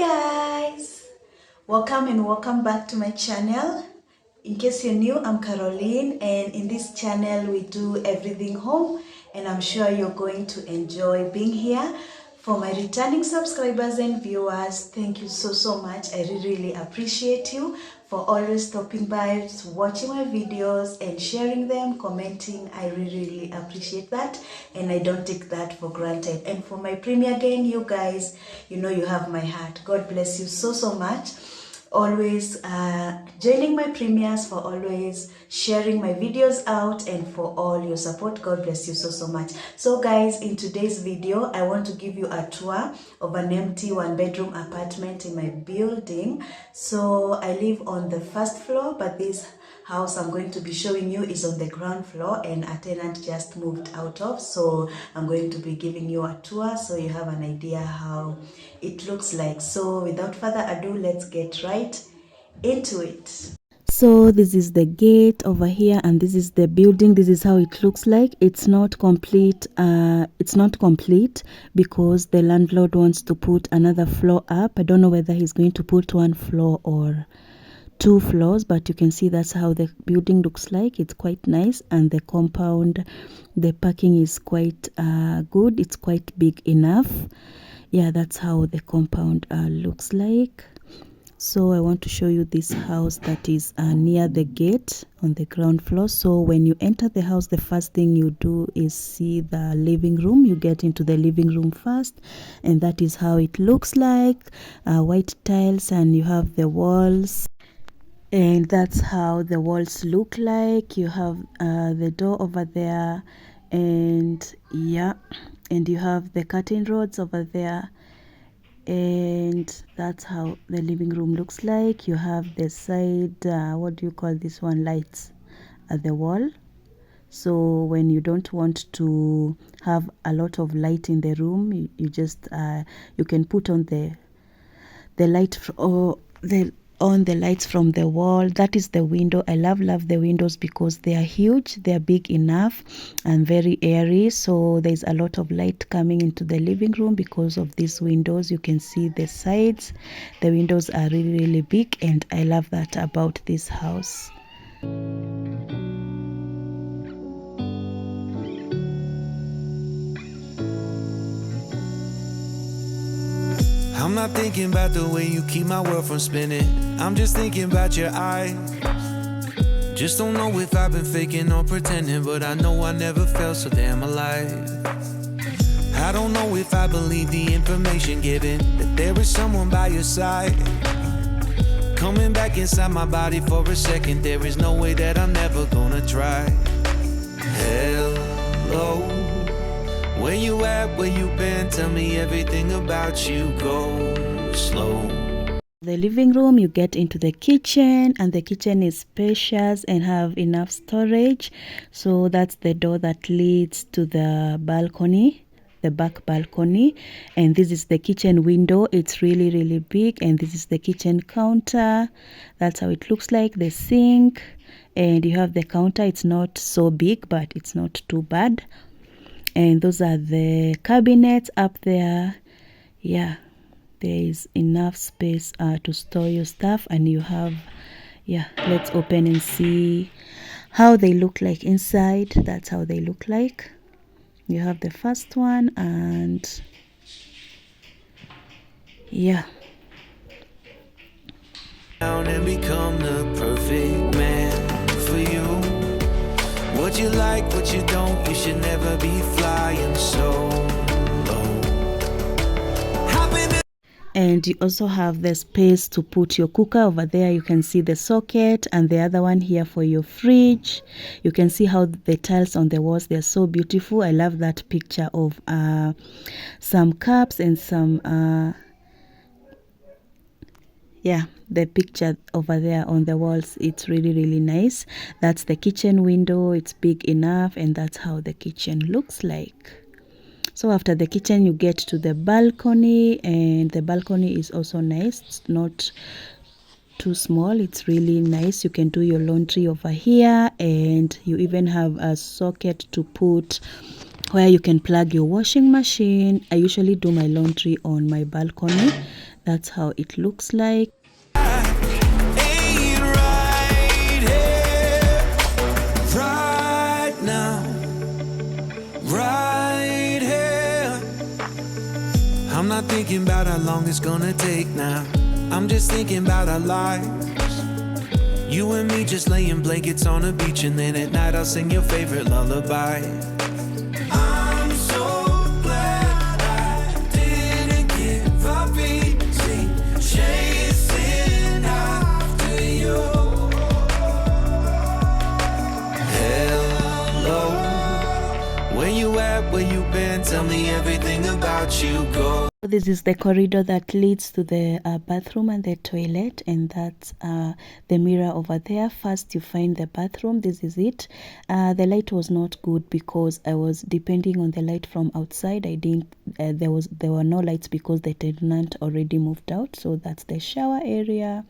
Guys, welcome and welcome back to my channel. In case you're new, I'm Caroline, and in this channel we do everything home, and I'm sure you're going to enjoy being here. For my returning subscribers and viewers, thank you so much. I really appreciate you for always stopping by, watching my videos and sharing them, commenting. I really appreciate that, and I don't take that for granted. And for my premier gang, you guys, you know you have my heart. God bless you so much. Always joining my premieres, for always sharing my videos out, and for all your support. God bless you so much. So guys, in today's video I want to give you a tour of an empty one-bedroom apartment in my building. So I live on the first floor, but this house I'm going to be showing you is on the ground floor, and a tenant just moved out of, so I'm going to be giving you a tour so you have an idea how it looks like. So without further ado, let's get right into it. So this is the gate over here, and this is the building. This is how it looks like. It's not complete. It's not complete because the landlord wants to put another floor up. I don't know whether he's going to put one floor or 2 floors, but you can see that's how the building looks like. It's quite nice, and the compound, the parking is quite good. It's quite big enough. Yeah, that's how the compound looks like. So I want to show you this house that is near the gate on the ground floor. So when you enter the house, the first thing you do is see the living room. You get into the living room first, and that is how it looks like. White tiles, and you have the walls. And that's how the walls look like. You have the door over there, and yeah, and you have the curtain rods over there, and that's how the living room looks like. You have the side, what do you call this one, lights at the wall. So when you don't want to have a lot of light in the room, you just you can put on the light or the lights from the wall. That is the window. I love the windows because they are huge, they are big enough and very airy, so there's a lot of light coming into the living room because of these windows. You can see the sides. The windows are really big, and I love that about this house. I'm not thinking about the way you keep my world from spinning. I'm just thinking about your eyes. Just don't know if I've been faking or pretending, but I know I never felt so damn alive. I don't know if I believe the information given, that there is someone by your side. Coming back inside my body for a second, there is no way that I'm never gonna try. Hello, where you at, where you been, tell me everything about you, go slow. The living room, you get into the kitchen, and the kitchen is spacious and have enough storage. So that's the door that leads to the balcony, the back balcony, and this is the kitchen window. It's really big, and this is the kitchen counter. That's how it looks like. The sink, and you have the counter. It's not so big, but it's not too bad. And those are the cabinets up there. Yeah, there is enough space to store your stuff. And you have, yeah, let's open and see how they look like inside. That's how they look like. You have the first one, and yeah, Down and become the perfect man for you. What you like, what you don't, you should never be flying so low. and you also have the space to put your cooker over there. You can see the socket, and the other one here for your fridge. You can see how the tiles on the walls, they're so beautiful. I love that picture of some cups and some yeah, the picture over there on the walls, it's really nice. That's the kitchen window. It's big enough, and that's how the kitchen looks like. So after the kitchen, you get to the balcony, and the balcony is also nice. It's not too small. It's really nice. You can do your laundry over here, and you even have a socket to put where you can plug your washing machine. I usually do my laundry on my balcony. That's how it looks like. I'm not thinking about how long it's gonna take now. I'm just thinking about our lives. You and me just laying blankets on a beach, and then at night I'll sing your favorite lullaby. I'm so glad I didn't give up easy, chasing after you. Hello, where you at, where you been? Tell me everything about you, go. This is the corridor that leads to the bathroom and the toilet, and that's the mirror over there. First you find the bathroom. This is it. The light was not good because I was depending on the light from outside. I didn't there were no lights because the tenant already moved out. So that's the shower area.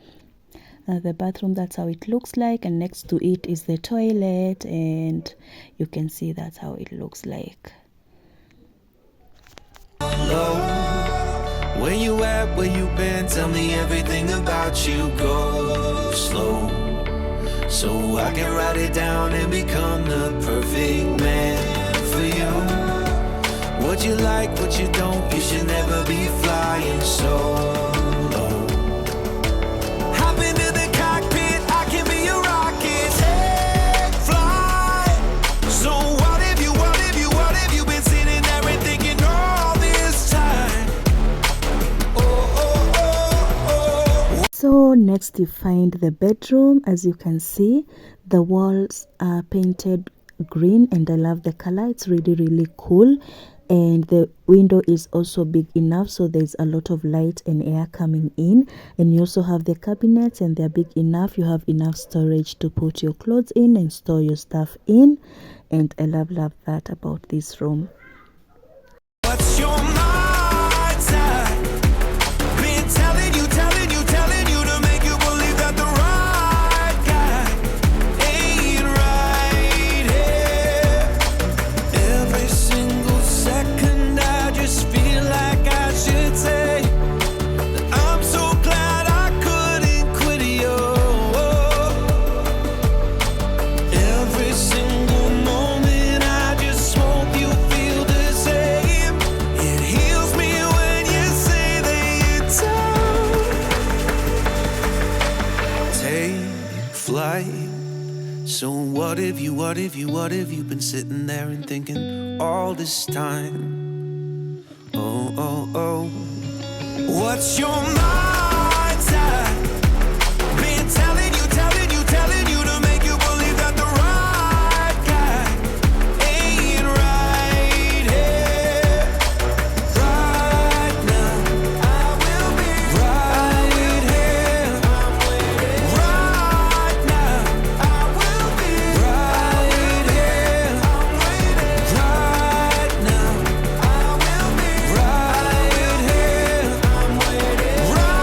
The bathroom, that's how it looks like, and next to it is the toilet, and you can see that's how it looks like. Hello, where you at, where you been? Tell me everything about you, go slow, so I can write it down and become the perfect man for you. What you like, what you don't, you should never be flying solo. Hop into the cockpit, I can be a rocket, take flight. So what if you been sitting there and thinking all this time? So next you find the bedroom. As you can see, the walls are painted green, and I love the color. It's really cool, and the window is also big enough, so there's a lot of light and air coming in. And you also have the cabinets, and they're big enough. You have enough storage to put your clothes in and store your stuff in, and I love that about this room. What's your mindset? Been telling you to make you believe that the right guy ain't right here. Every single second I just feel like I should say that I'm so glad I couldn't quit you. Every single moment I just hope you feel the same. It heals me when you say that it's time. Take flight. So what if you been sitting there and thinking all this time? Oh, what's your mindset? Been telling you to make you believe that the right guy ain't right here. Right now, I will be right here. Right now, I will be right here. Right now, I will be right here. Right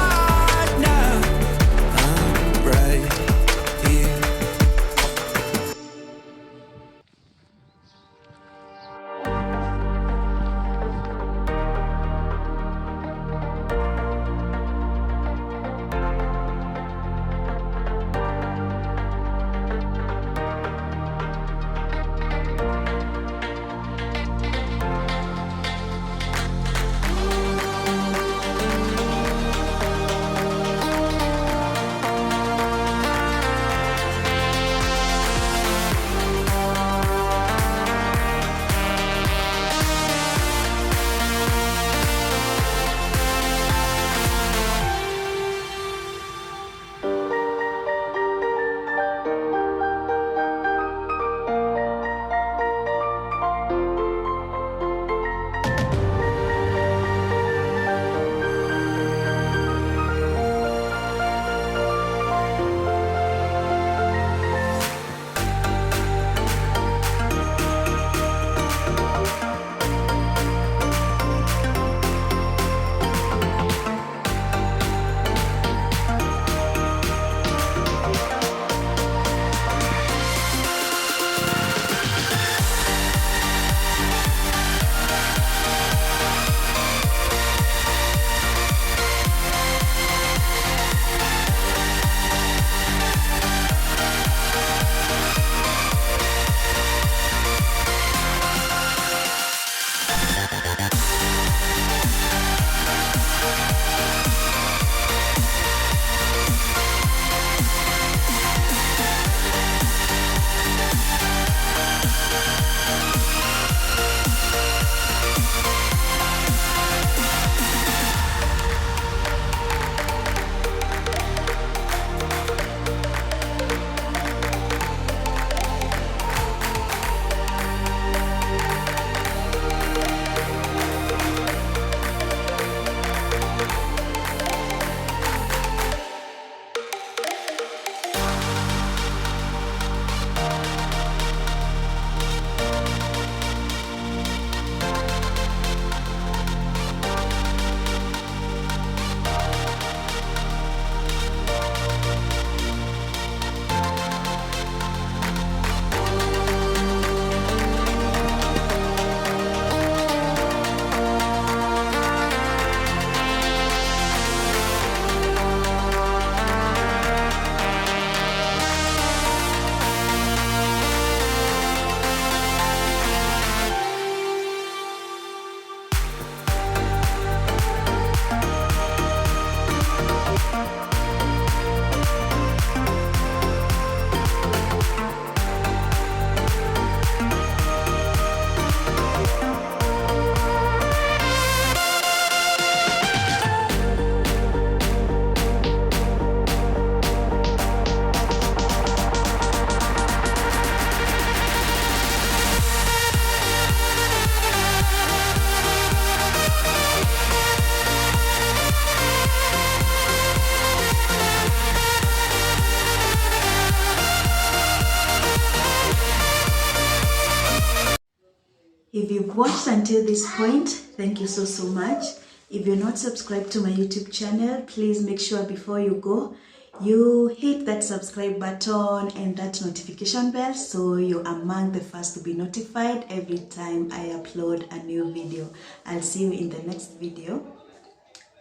If you've watched until this point, thank you so much. If you're not subscribed to my YouTube channel, please make sure before you go, you hit that subscribe button and that notification bell so you're among the first to be notified every time I upload a new video. I'll see you in the next video.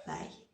Bye.